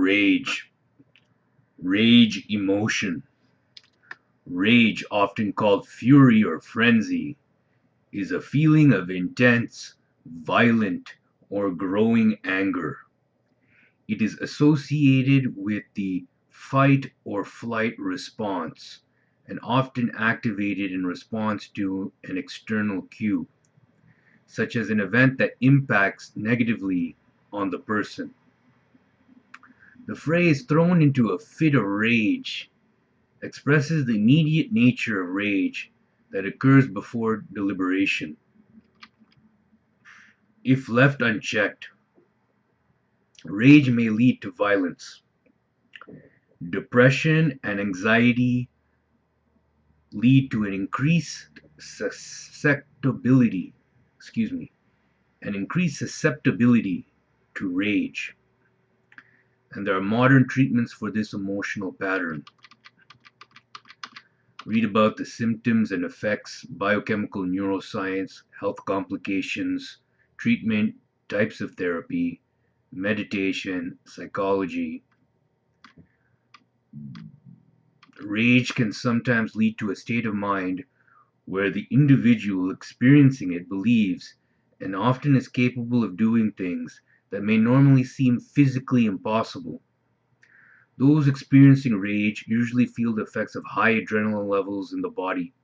Rage. Rage emotion. Rage, often called fury or frenzy, is a feeling of intense, violent, or growing anger. It is associated with the fight or flight response and often activated in response to an external cue, such as an event that impacts negatively on the person. The phrase thrown into a fit of rage expresses the immediate nature of rage that occurs before deliberation. If left unchecked, rage may lead to violence. Depression and anxiety lead to excuse me, an increased susceptibility to rage. And there are modern treatments for this emotional pattern. Read about the symptoms and effects, biochemical neuroscience, health complications, treatment, types of therapy, meditation, psychology. Rage can sometimes lead to a state of mind where the individual experiencing it believes and often is capable of doing things that may normally seem physically impossible. Those experiencing rage usually feel the effects of high adrenaline levels in the body.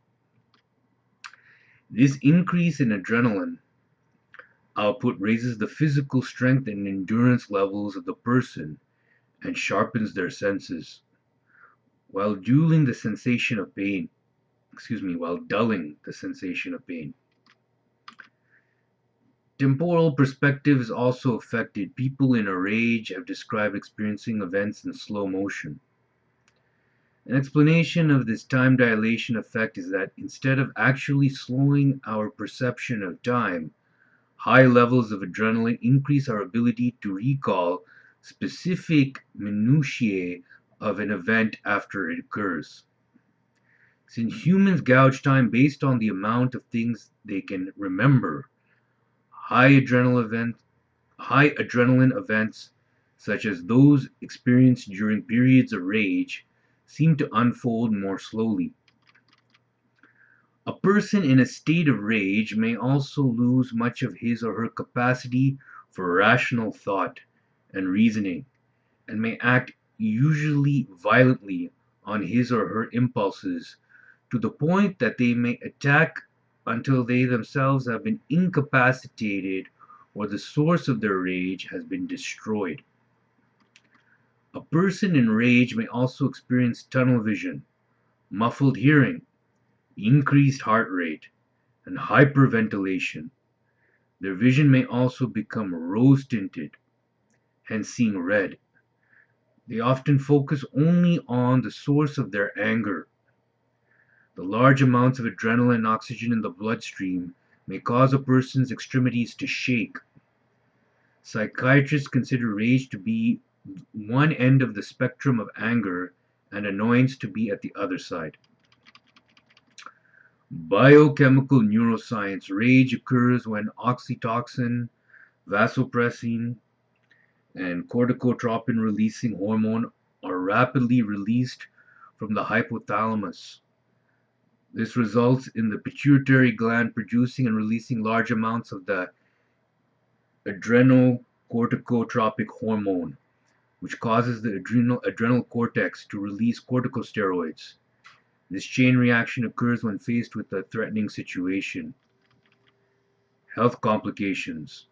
This increase in adrenaline output raises the physical strength and endurance levels of the person and sharpens their senses, while dulling the sensation of pain. While dulling the sensation of pain. Temporal perspective is also affected. People in a rage have described experiencing events in slow motion. An explanation of this time dilation effect is that instead of actually slowing our perception of time, high levels of adrenaline increase our ability to recall specific minutiae of an event after it occurs. Since humans gauge time based on the amount of things they can remember, high adrenaline events, such as those experienced during periods of rage, seem to unfold more slowly. A person in a state of rage may also lose much of his or her capacity for rational thought and reasoning, and may act usually violently on his or her impulses to the point that they may attack until they themselves have been incapacitated or the source of their rage has been destroyed. A person in rage may also experience tunnel vision, muffled hearing, increased heart rate, and hyperventilation. Their vision may also become rose tinted, hence seeing red. They often focus only on the source of their anger. The large amounts of adrenaline and oxygen in the bloodstream may cause a person's extremities to shake. Psychiatrists consider rage to be one end of the spectrum of anger and annoyance to be at the other side. Biochemical neuroscience. Rage occurs when oxytocin, vasopressin, and corticotropin releasing hormone are rapidly released from the hypothalamus. This results in the pituitary gland producing and releasing large amounts of the adrenocorticotropic hormone, which causes the adrenal cortex to release corticosteroids. This chain reaction occurs when faced with a threatening situation. Health complications.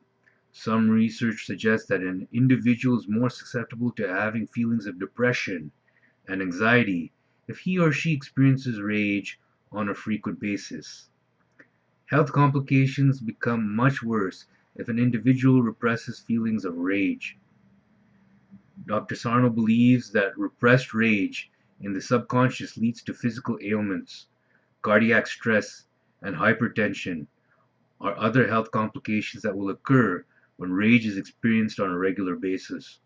Some research suggests that an individual is more susceptible to having feelings of depression and anxiety if he or she experiences rage on a frequent basis. Health complications become much worse if an individual represses feelings of rage. Dr. Sarno believes that repressed rage in the subconscious leads to physical ailments, cardiac stress, and hypertension are other health complications that will occur when rage is experienced on a regular basis.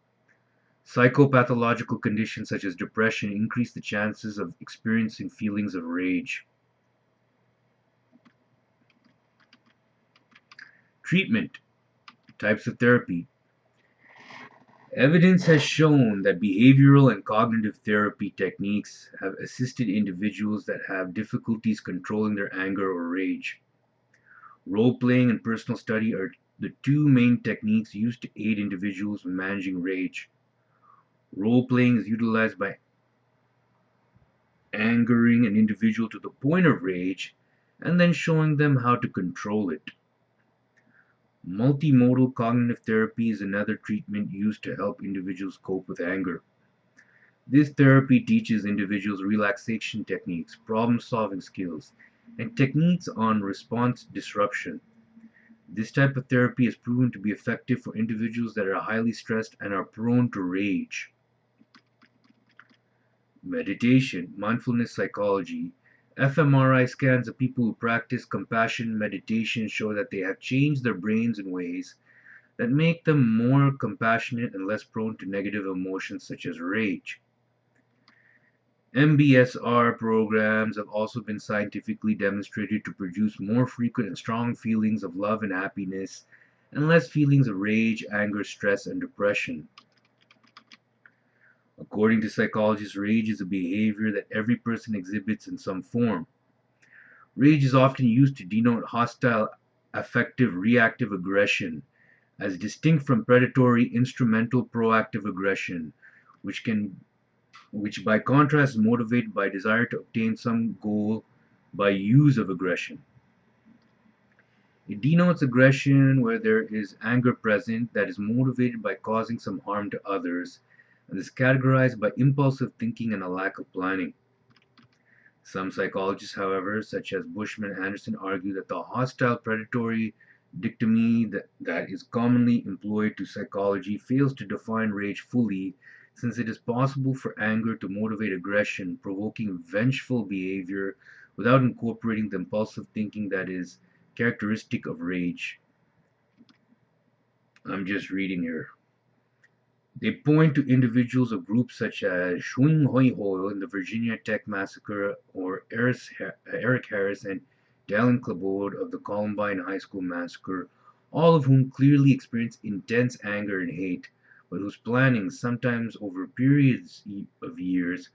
Psychopathological conditions such as depression increase the chances of experiencing feelings of rage. Treatment. Types of therapy. Evidence has shown that behavioral and cognitive therapy techniques have assisted individuals that have difficulties controlling their anger or rage. Role playing and personal study are the two main techniques used to aid individuals in managing rage. Role playing is utilized by angering an individual to the point of rage and then showing them how to control it. Multimodal cognitive therapy is another treatment used to help individuals cope with anger. This therapy teaches individuals relaxation techniques, problem solving skills, and techniques on response disruption. This type of therapy is proven to be effective for individuals that are highly stressed and are prone to rage. Meditation, mindfulness psychology. fMRI scans of people who practice compassion meditation show that they have changed their brains in ways that make them more compassionate and less prone to negative emotions such as rage. MBSR programs have also been scientifically demonstrated to produce more frequent and strong feelings of love and happiness, and less feelings of rage, anger, stress, and depression. According to psychologists, rage is a behavior that every person exhibits in some form. Rage is often used to denote hostile, affective, reactive aggression, as distinct from predatory, instrumental, proactive aggression, which can which by contrast is motivated by desire to obtain some goal by use of aggression. It denotes aggression where there is anger present that is motivated by causing some harm to others and is categorized by impulsive thinking and a lack of planning. Some psychologists, however, such as Bushman and Anderson, argue that the hostile predatory dichotomy that is commonly employed to psychology fails to define rage fully, since it is possible for anger to motivate aggression, provoking vengeful behavior without incorporating the impulsive thinking that is characteristic of rage. I'm just reading here. They point to individuals of groups such as Shuing Hoi Ho in the Virginia Tech Massacre or Eric Harris and Dallin Klebold of the Columbine High School Massacre, all of whom clearly experienced intense anger and hate, but whose planning, sometimes over periods of years,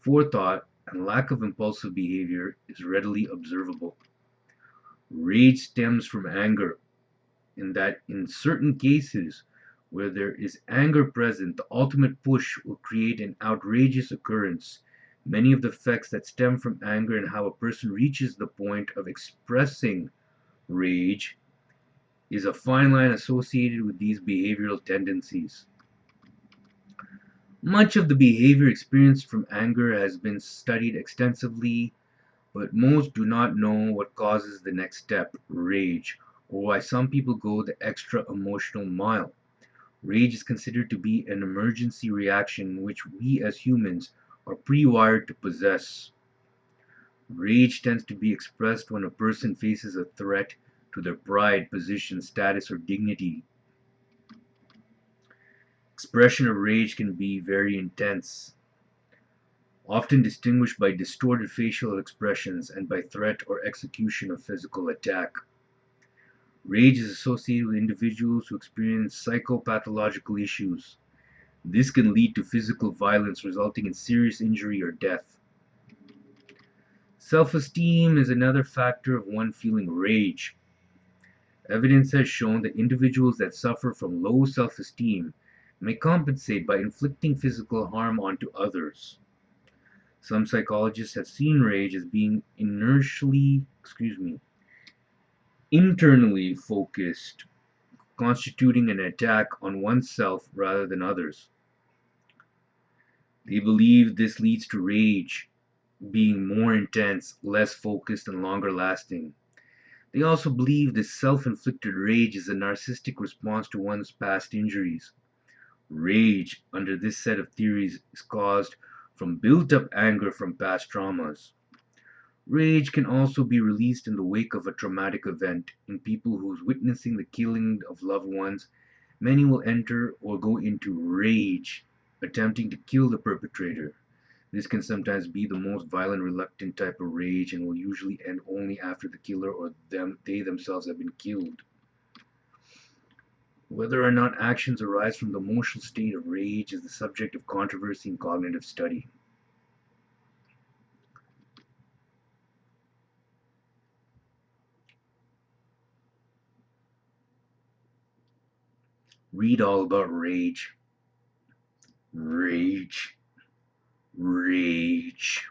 forethought, and lack of impulsive behavior is readily observable. Rage stems from anger, in that in certain cases where there is anger present, the ultimate push will create an outrageous occurrence. Many of the effects that stem from anger and how a person reaches the point of expressing rage is a fine line associated with these behavioral tendencies. Much of the behavior experienced from anger has been studied extensively, but most do not know what causes the next step, rage, or why some people go the extra emotional mile. Rage is considered to be an emergency reaction which we as humans are pre-wired to possess. Rage tends to be expressed when a person faces a threat to their pride, position, status, or dignity. Expression of rage can be very intense, often distinguished by distorted facial expressions and by threat or execution of physical attack. Rage is associated with individuals who experience psychopathological issues. This can lead to physical violence resulting in serious injury or death. Self-esteem is another factor of one feeling rage. Evidence has shown that individuals that suffer from low self-esteem may compensate by inflicting physical harm onto others. Some psychologists have seen rage as being internally focused, constituting an attack on oneself rather than others. They believe this leads to rage being more intense, less focused, and longer lasting. They also believe this self inflicted rage is a narcissistic response to one's past injuries. Rage, under this set of theories, is caused from built up anger from past traumas. Rage can also be released in the wake of a traumatic event. In people who's witnessing the killing of loved ones, many will enter or go into rage, attempting to kill the perpetrator. This can sometimes be the most violent, reluctant type of rage and will usually end only after the killer or they themselves have been killed. Whether or not actions arise from the emotional state of rage is the subject of controversy in cognitive study. Read all about rage. Rage. Rage.